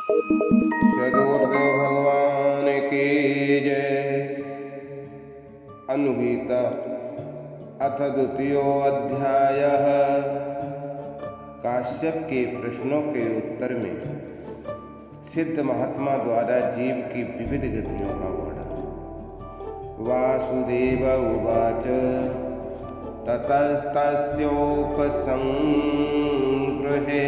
सद्गुरुदेव भगवान की जय। अनुगीता अथ द्वितीयोऽध्यायः। काश्यप के प्रश्नों के उत्तर में सिद्ध महात्मा द्वारा जीव की विविध गतियों का वर्णन। वासुदेव उवाच ततस्तस्योपसंगृहे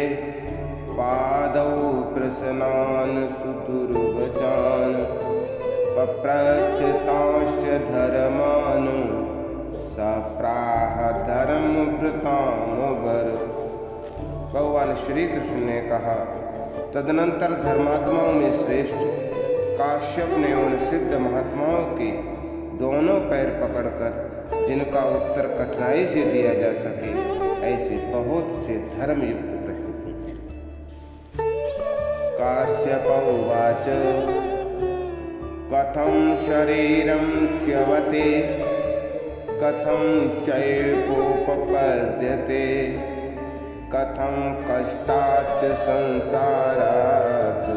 पादौ प्रसन्नान् सुदुर्वचान् पप्रच्छतांश्च धर्मान् स प्राह धर्मभृतामवर। भगवान श्री कृष्ण ने कहा, तदनंतर धर्मात्माओं में श्रेष्ठ काश्यप ने उन सिद्ध महात्माओं के दोनों पैर पकड़कर जिनका उत्तर कठिनाई से दिया जा सके ऐसे बहुत से धर्मयुक्त प्रश्न पूछे। काश्यप उवाच कथं शरीरं च्यवते कथं चैकोपपद्यते कथं कष्टाच्च संसारात्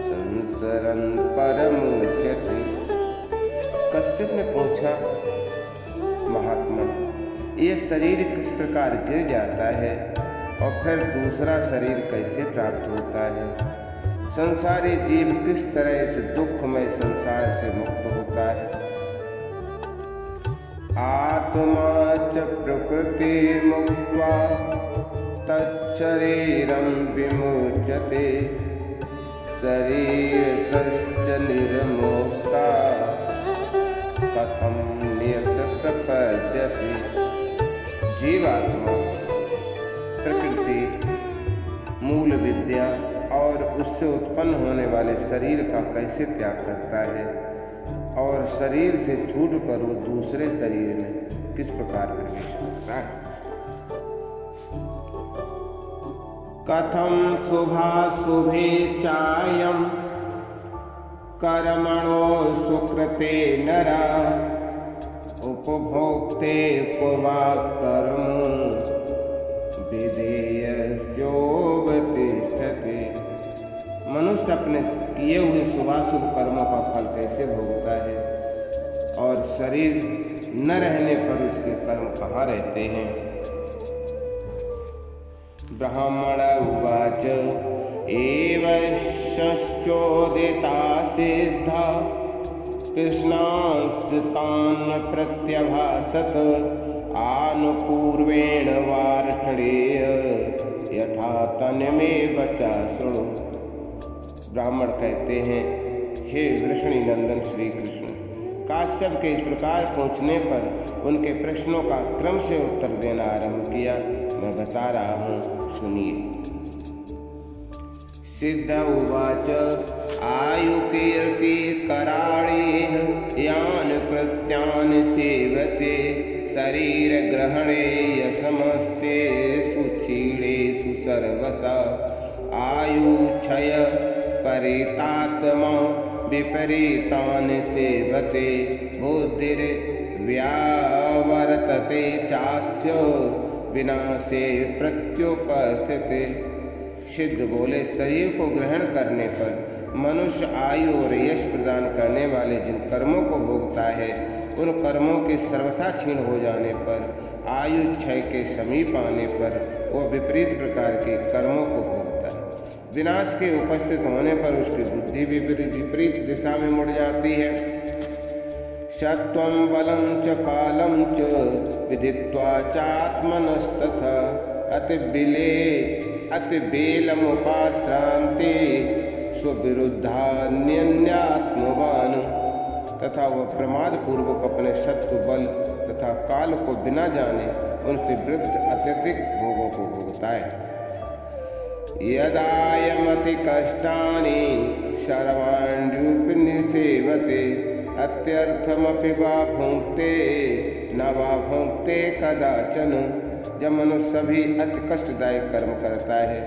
संसरन् परमुच्यते। कश्यप ने पूछा, महात्मा, ये शरीर किस प्रकार गिर जाता है और फिर दूसरा शरीर कैसे प्राप्त होता है? संसारी जीव किस तरह इस दुखमय संसार से मुक्त होता है? आत्मा च प्रकृति मुक्त्वा तच्छरीरं विमुच्यते शरीरतश्च निर्मुक्ता कथं नियतप्रपद्यते। जीवात्मा प्रकृति, मूल विद्या और उससे उत्पन्न होने वाले शरीर का कैसे त्याग करता है और शरीर से छूटकर वो दूसरे शरीर में किस प्रकार प्रवेश करता है? कथं शुभाशुभे चायं कर्मणो सुकृते नरा उपभोक्ते उपवाकर्मो विधेयस्योपतिष्ठते। मनुष्य अपने किए हुए शुभाशुभ कर्मों का फल कैसे भोगता है और शरीर न रहने पर उसके कर्म कहाँ रहते हैं? ब्राह्मण उवाच एवश्चोदिता सिद्धा कृष्णास्तान् प्रत्यभासत आनुपूर्वेण वार्ष्णेय यथा तन्मेव च शृणु। ब्राह्मण कहते हैं, हे वृषणी नंदन श्री कृष्ण, काश्यप के इस प्रकार पूछने पर उनके प्रश्नों का क्रम से उत्तर देना आरंभ किया। मैं बता रहा हूँ, सुनिए। सिद्ध उवाच आयुकीर्ति कराणेह यान् कृत्यान् सेवते शरीर ग्रहणे यशमस्ते सुक्षीणेषु सर्वसा आयुक्षय परितात्मा विपरीतान् सेवते बुद्धिर्व्यावर्तते चास्य विनाशे प्रत्युपस्थिते। सिद्ध बोले, शरीर को ग्रहण करने पर मनुष्य आयु और यश प्रदान करने वाले जिन कर्मों को भोगता है उन कर्मों के सर्वथा क्षीण हो जाने पर, आयु क्षय के समीप आने पर वह विपरीत प्रकार के कर्मों को भोगता है। विनाश के उपस्थित होने पर उसकी बुद्धि विपरीत दिशा में मुड़ जाती है। सत्वं बलं च कालं च विदित्वा चात्मनस्तथा अतिबेलमुपाश्रान्ते स्वविरुद्धान्यन्यात्मवान्। तथा वह प्रमाद पूर्वक अपने सत्व बल तथा काल को बिना जाने उनसे विरुद्ध अत्यधिक भोगों को भोगता है। यदायमति कष्टानि सर्वाण्युपनिषेवते अत्यर्थमपि वा भुंक्ते न वा भुंक्ते कदाचन। जब मनुष्य सभी अति कष्टदायक कर्म करता है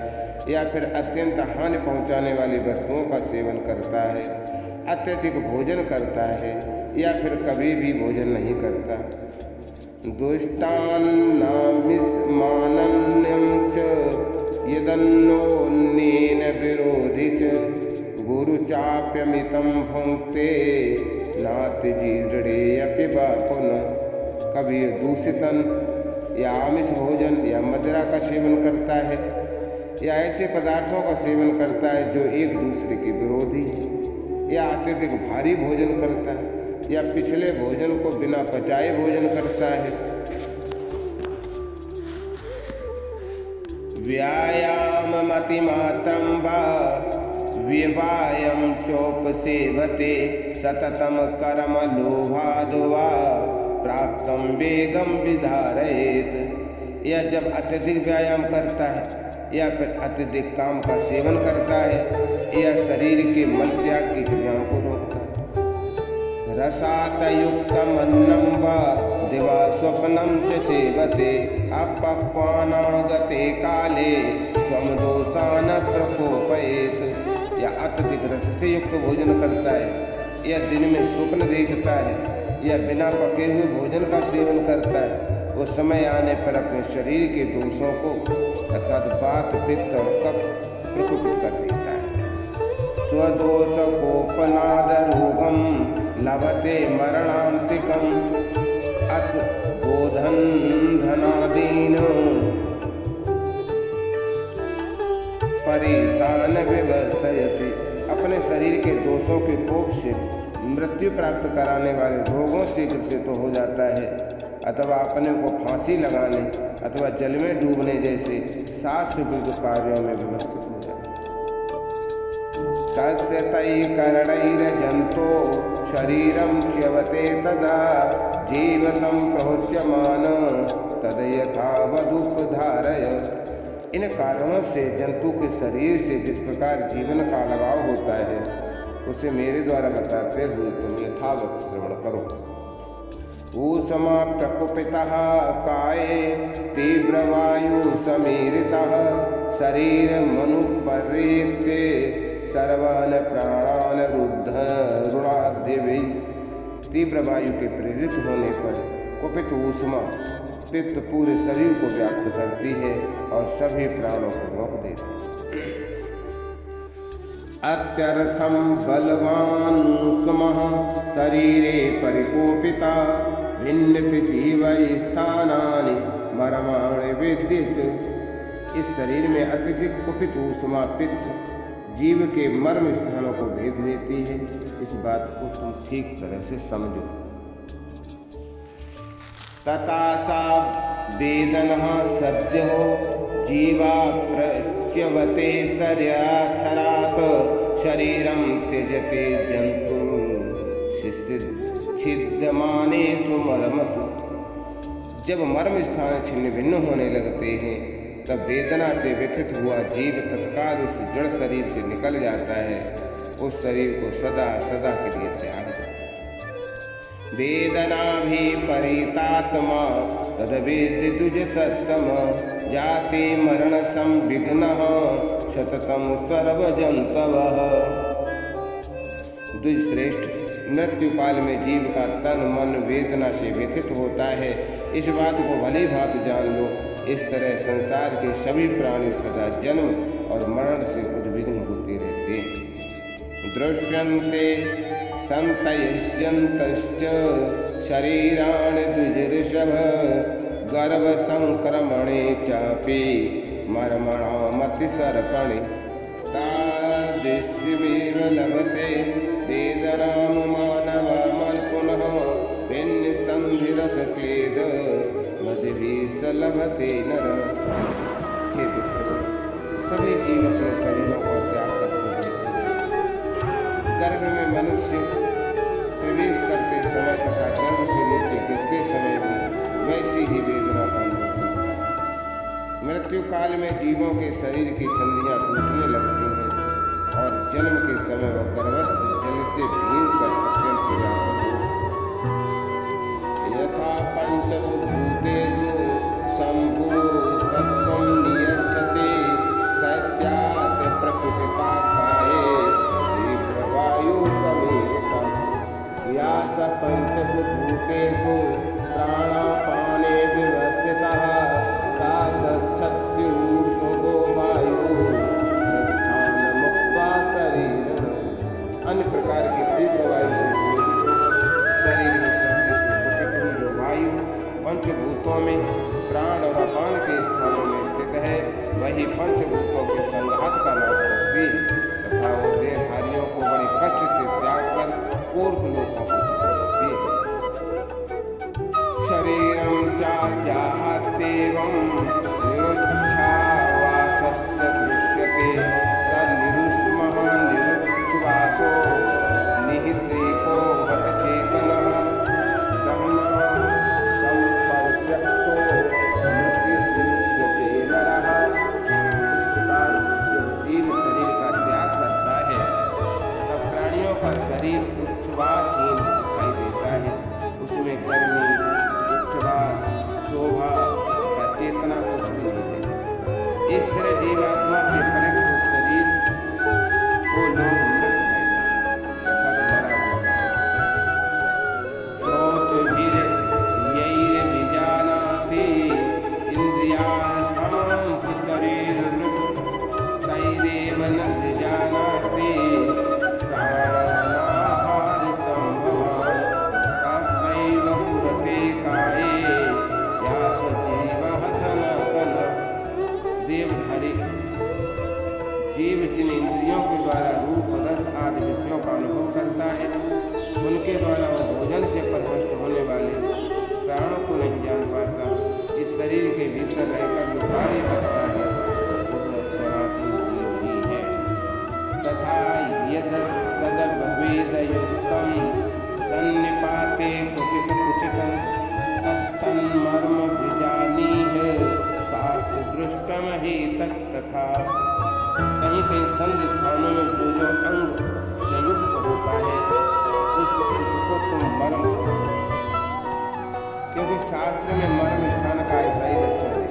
या फिर अत्यंत हानि पहुंचाने वाली वस्तुओं का सेवन करता है, अत्यधिक भोजन करता है या फिर कभी भी भोजन नहीं करता। दुष्टान्नामिस्मानन्यं च यदन्योन्येन विरोधित गुरुचाप्यमितं भुङ्क्ते नातिजीर्णेऽपि वा पुनः। कभी दूषित अन्न या आमिष भोजन या मदिरा का सेवन करता है या ऐसे पदार्थों का सेवन करता है जो एक दूसरे के विरोधी है, या अत्यधिक भारी भोजन करता है या पिछले भोजन को बिना पचाए भोजन करता है। व्यायाममतिमात्रं वा व्यवायं चोपसेवते सततं कर्म लोभाद् वा प्राप्तं वेगं विधारयेत्। या जब अत्यधिक व्यायाम करता है या फिर अत्यधिक काम का सेवन करता है या शरीर के मल त्याग की क्रियाओं को रोकता है। रसातयुक्तमन्नं वा दिवा स्वप्नं च सेवते अपक्वानागते काले स्वं दोषान् प्रकोपयेत्। या अत्यधिक रस से युक्त भोजन करता है या दिन में स्वप्न देखता है या बिना पके हुए भोजन का सेवन करता है, वो समय आने पर अपने शरीर के दोषों को अर्थात वात पित्त और कफ प्रकोपित कर देता है। स्वदोष कोपनाद रोगम लभते मरणांतिकम अथ बोधन धनादीन परेशान विवर्तयति। अपने शरीर के दोषों के कोप से मृत्यु प्राप्त कराने वाले रोगों से ग्रसित हो जाता है अथवा अपने को फांसी लगाने अथवा जल में डूबने जैसे शास्त्र विरुद्ध कार्यों में व्यवस्थित हो जाता है। तस्य तै करणैर्जन्तो शरीरं च्यवते तदा जीवतं प्रहोच्यमान तद यथावदुपधारय। इन कारणों से जंतु के शरीर से जिस प्रकार जीवन का लगाव होता है उसे मेरे द्वारा बताते हुए तुम यथावत श्रवण करो। ऊष्मा प्रकुपितः काये तीव्रवायु समीरितः शरीर मनुपर्येत्ते सर्वान् प्राणान् रुणाद्यवै। तीव्र वायु के प्रेरित होने पर कुपित ऊष्मा पित्त पूरे शरीर को व्याप्त करती है और सभी प्राणों को रोक देती है। अत्यर्थं बलवानुष्मः शरीरे परिकोपिता भिन्नति जीवस्थानानि मर्माणि विद्युत्। इस शरीर में अत्यधिक कुपित ऊष्मा पित्त जीव के मर्म स्थानों को भेद देती है। इस बात को तुम ठीक तरह से समझो। तथा सा वेदना सद्यो जीवा प्रच्यवते शर्याक्षरात् शरीरं त्यजते जंतु छिद्यमानेषु मर्मसु। जब मर्म स्थान छिन्न भिन्न होने लगते हैं तब वेदना से व्यथित हुआ जीव तत्काल उस जड़ शरीर से निकल जाता है, उस शरीर को सदा सदा के लिए त्याग देता है। वेदना भी परितात्मा तदवेद तुझ सत्तम जाति मरण संविघ्न शततम सर्वजंतवः। द्विजश्रेष्ठ, मृत्यु काल में जीव का तन मन वेदना से व्यथित होता है, इस बात को भली भांति जान लो। इस तरह संसार के सभी प्राणी सदा जन्म और मरण से उद्विग्न होते रहते हैं। दृश्यन्ते संतयस्यन्तश्च शरीराणि द्विजऋषभ गर्भ संक्रमणे चापि मर्मणामतिसर्पणे तादृश्यमेव लभते वेदनां मानवामन् पुनः भिन्नसन्धिरथ क्लेद मदिभिः स लभते नर। हे दुष्टों, सभी जीव अपने शरीरों को त्याग करते हैं। गर्भ में मनुष्य प्रवेश करते समय तथा गर्भ से नीचे गिरते समय भी वैसी ही वेदना का अनुभव होता है। मृत्यु काल में जीवों के शरीर की संधियां टूटने लगती हैं और जन्म के समय वह गर्भस्थ जल से भीग कर अत्यंत व्याकुल हो। यथा पंचसु भूतेषु संभूतत्वं नियच्छते सत्यात् प्रकृतिपाकाये तीव्रवायु समीरितम्। या स पंचसु भूतेषु प्राणापाने व्यवस्थितः सा गच्छत्युष्णो वायुः शरीर उच्छ्वासहीन दिखाई देता है, उसमें गर्मी, उच्छ्वास, शोभा या चेतना कुछ भी नहीं है। इस तरह जीवात्मा से परिक्त शरीर को लोग मृत कहते हैं, स्रोत धीरे यही विजानाति इंद्रियार्थां शरीर मृत तैरेव न विजानाति प्राणाहार संभवान् तत्रैव पुरते काये यास जीवः सनातनः। देवधारी जीव जिन इंद्रियों के द्वारा रूप, रस आदि विषयों का अनुभव करता है, उनके द्वारा वह भोजन से परिपुष्ट होने वाले प्राणों को नहीं जान पाता। इस शरीर के भीतर रहकर जो कार्य करता है वह सनातन जीव ही है। तथा यद तदभवेदयुक्तं सन्निपाते क्वचित् कुचितं तत्तन्मर्म विजानीह शास्त्र दृष्टम हि तत्तथा। कहीं कहीं संध स्थानों में जो अंग संयुक्त होता है उसको तुम मर्म समझो, क्योंकि शास्त्र में मर्म स्थान का ऐसा ही लक्षण है।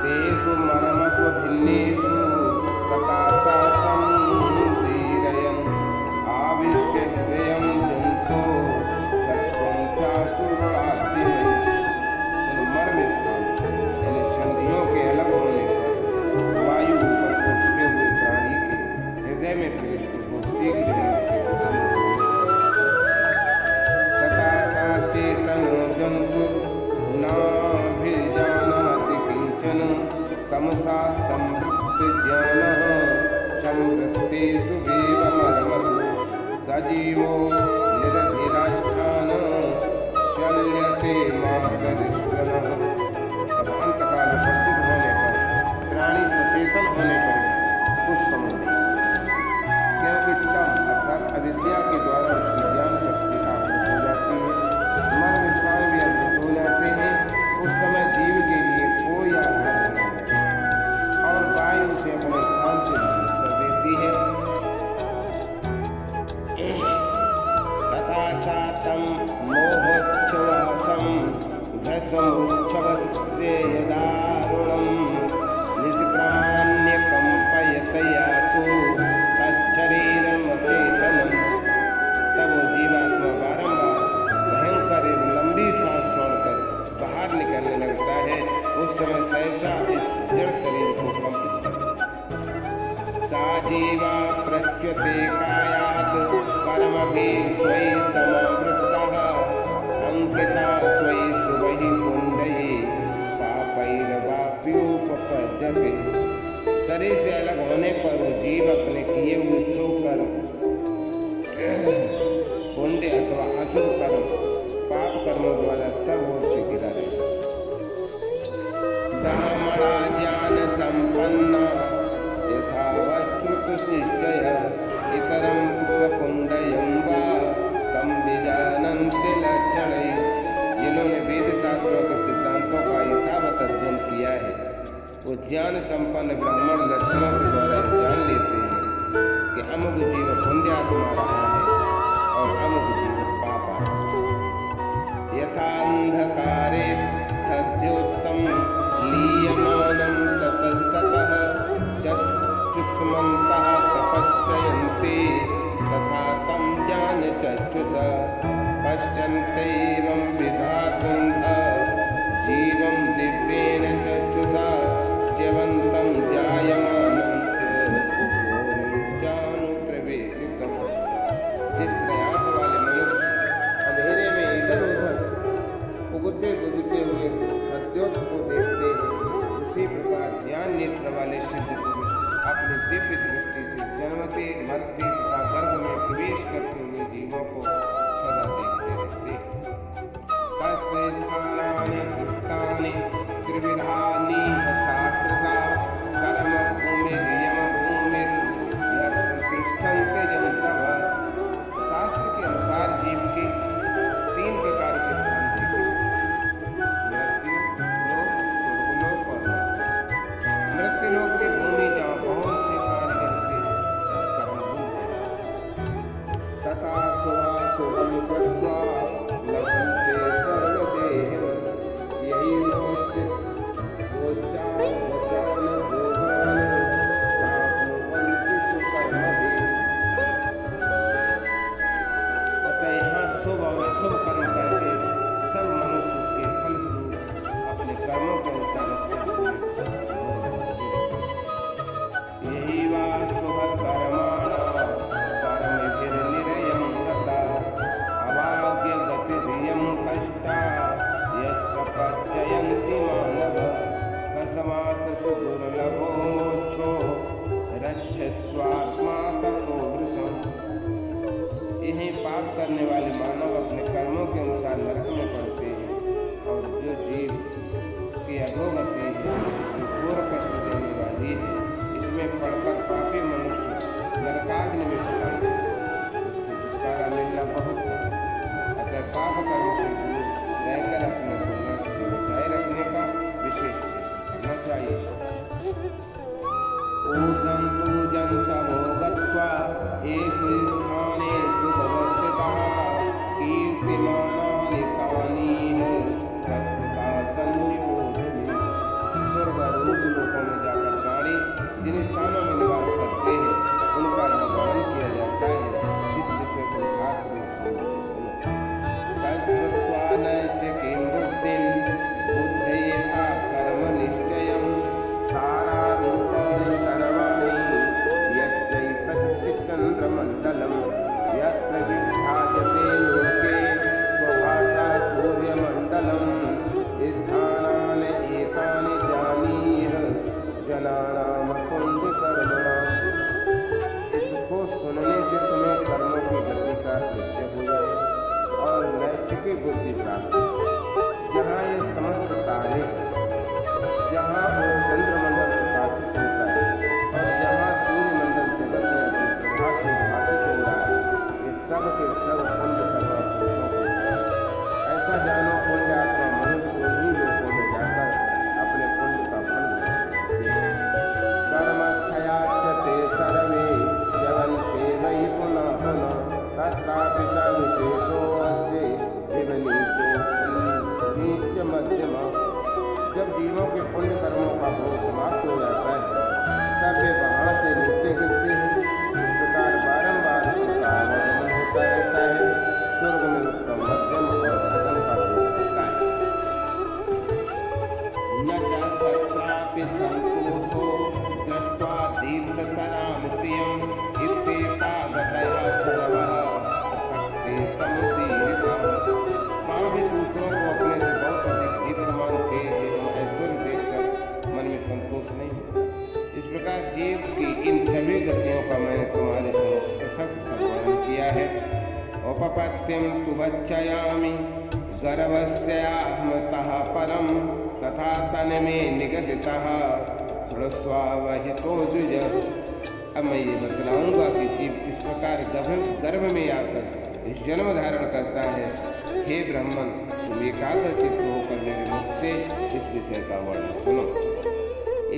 तेषु मर्मसु भिन्नेषु प्रकाशासं दीरयन् आविश्य हृदयं जन्तु सत्वं चासुरास्ति। मर्म स्थान यानी संधियों के अलग होने पर वायु ऊपर उठते हुए प्राणी के हृदय में प्रविष्ट हो शीघ्र चेतनो जंतु नाभिजानाति किंचन तमसा संवृत्तज्ञानः संवृत्तेषु देवमर्मसु सजीवो निरधिराष्ठान शल्यते मार्गदर्शनः। अब अंतकाल उपस्थित होने पर प्राणी सचेतन होने पर कुछ समझ नहीं, क्योंकि तम अर्थात अविद्या के द्वारा उसकी ज्ञान शक्ति आवृत हो जाती है, मर्म स्थान भी अवरुद्ध हो जाते हैं। उस समय जीव के लिए कोई आधार नहीं है और वायु उसे अपने स्थान से विचलित कर देती है। तथा सातं मोहोच्छ्वासं भ्रसमुच्छ्वस्य यदारुणं निष्क्राम्य कंपयतयासु तच्छरीरं चेतनं। तब वो जीवात्मा बारंबार भयंकर एवं लंबी सांस छोड़कर बाहर निकलने लगता है। उस समय सहसा इस जड़ शरीर को कंपित करता। सा जीवा प्रच्यते कायात् कर्मभिः स्वयि समावृत्तः अंकिता स्वयि शुभैः कुण्डैः पापैर्वाप्युपपद्यते। शरीर से अलग होने पर वो जीव अपने किए हुए शुभ कर्म, पुण्य अथवा अशुभ कर्म, पाप कर्मों द्वारा सब ओर से घिरा रहेगा। ब्राह्मणा ज्ञान संपन्ना यथावच्छ्रुत निश्चय इतरं पुण्डयं वा तम विजानन्ति लक्षणैः। जिन्होंने वेद शास्त्रों के सिद्धांतों का यथावत अध्ययन किया है वो ज्ञान संपन्न ब्राह्मण लक्षणों के द्वारा जान लेते हैं कि अमुक जीव पुण्यात्मा रहा है और अमुक जीव पापात्मा। यथा अंधकारे तद्योत्तम लीयमानं ततस्ततः चक्षुष्मन्तः तपश्चयन्ते तथा तं ज्ञानचक्षुषा पश्यन्त्येवं विधासन्तः जीवं दिव्येन चक्षुषा च्यवन्तं जायमानं चानुप्रवेशितम्। जिस तरह आँख वाले मनुष्य अंधेरे में इधर उधर उगते गुजरते हुए सद्योत को देखते हैं, उसी प्रकार ज्ञान नेत्र वाले सिद्ध पुरुष अपनी दिव्य दृष्टि से जन्मते मरते तथा गर्भ में प्रवेश करते हुए जीवों को सदा देखते रहते। तस्य स्थानानि उक्तानि त्रिविधानि शास्त्रता कर्म भूमिर् यम भूमिर् यत्र तिष्ठन्ते जन्तवः। शास्त्र के अनुसार जीव के 3 प्रकार के स्थान थे, मृत्यु लोक, स्वर्गलोक और मृत्यु लोक की भूमि जहाँ बहुत से प्राणी रहते कर्म भूमि। करने वाले मानव अपने कर्मों के अनुसार नरक में पड़ते हैं, और जो जीव की अधोगति है जो घोर कष्ट देने वाली है, इसमें पड़कर पापी मनुष्य नरकाग्नि में पड़ेंगे। उससे छुटकारा मिलना बहुत है। अतः पाप कर्म से दूर रहकर अपने को नरक से बचाए रखने का विशेष करना चाहिए। ऊर्ध्वं तूजन्तमो गत्वा येषु स्थानेषु व्यवस्थिताः कीर्तिमानानि तानीह तत्कृता संयोजनी। स्वर्गारोक लोकों में जाकर प्राणी जिन स्थानों में निवास करते हैं उनका यह वर्णन किया जाता है। इस विषय को यथार्थ रूप से सुनो। तत्कृत्वा नैष्ठिकीं बुद्धिं बुद्धयेथा कर्म निश्चयम् तारारूपाणि सर्वाणि यच्चैतच्चित्तचन्द्रमण्डलम् यत्र विख्यायते लोके स्वभाषा सूर्यमण्डलम् स्थानानि एतानि जानीह जनानां पुण्यकर्मणाम्। इसको सुनने से तुम्हें कर्मों की गति का निश्चय हो जाए और नैतिक बुद्धि प्राप्त हो। जहाँ ये समस्त तारे, जहाँ वो चंद्रमंडल प्रकाशित होता है और जहाँ सूर्यमंडल जगत में अपनी प्रभा से भाषित हो रहा है, ये सब के सब पुण्य कर्मा पुरुषों को है। ऐसा जानो पुण्यात्मा मनुष्य उन्हीं लोकों में जाकर अपने पुण्य का फल भोगते हैं। कर्मक्षयाच्यते सर्वे जगन्ते वै पुनः पुनः तत्रापि च विशेषोऽस्ति नीच मध्यमा। जब जीवों के पुण्य कर्मों का भोग समाप्त हो जाता है तब वे वहाँ से नीचे गिरते हैं। इस प्रकार बारंबार उसका आवागमन होता रहता है। स्वर्ग में उसका मध्यम और अधम का भोग होता है। न च तत्रापि संतोषो दृष्ट्वा दीप्ततरां श्रियम् इत्येतावतयः सर्वः भक्ते समुदीरिताः। वहाँ भी दूसरों को अपने से बहुत अधिक दीप्तमान तेज एवं ऐश्वर्य देखकर मन में संतोष नहीं है। इस प्रकार जीव की इन सभी गतियों का मैंने तुम्हारे समक्ष पृथक वर्णन किया है। उपपत्तिं तु वक्ष्यामि गर्भस्याहमतः परं तथा तन्मे निगदितः श्रुत्वावहितो द्विज। अब मैं ये बतलाऊंगा कि जीव किस प्रकार गर्भ में आकर इस जन्म धारण करता है। हे ब्राह्मण, तुम एकाग्र चित्त होकर मेरे मुख से इस विषय का वर्णन सुनो।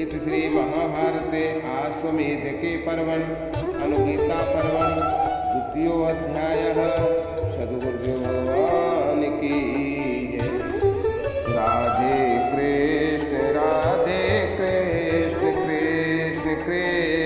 इस श्री महाभारते आश्वमेधके पर्वण अनुगीता पर्वण द्वितीयो अध्यायः। सद्गुरुदेव भगवान की जय। राधे कृष्ण कृष्ण कृष्ण कृष्ण।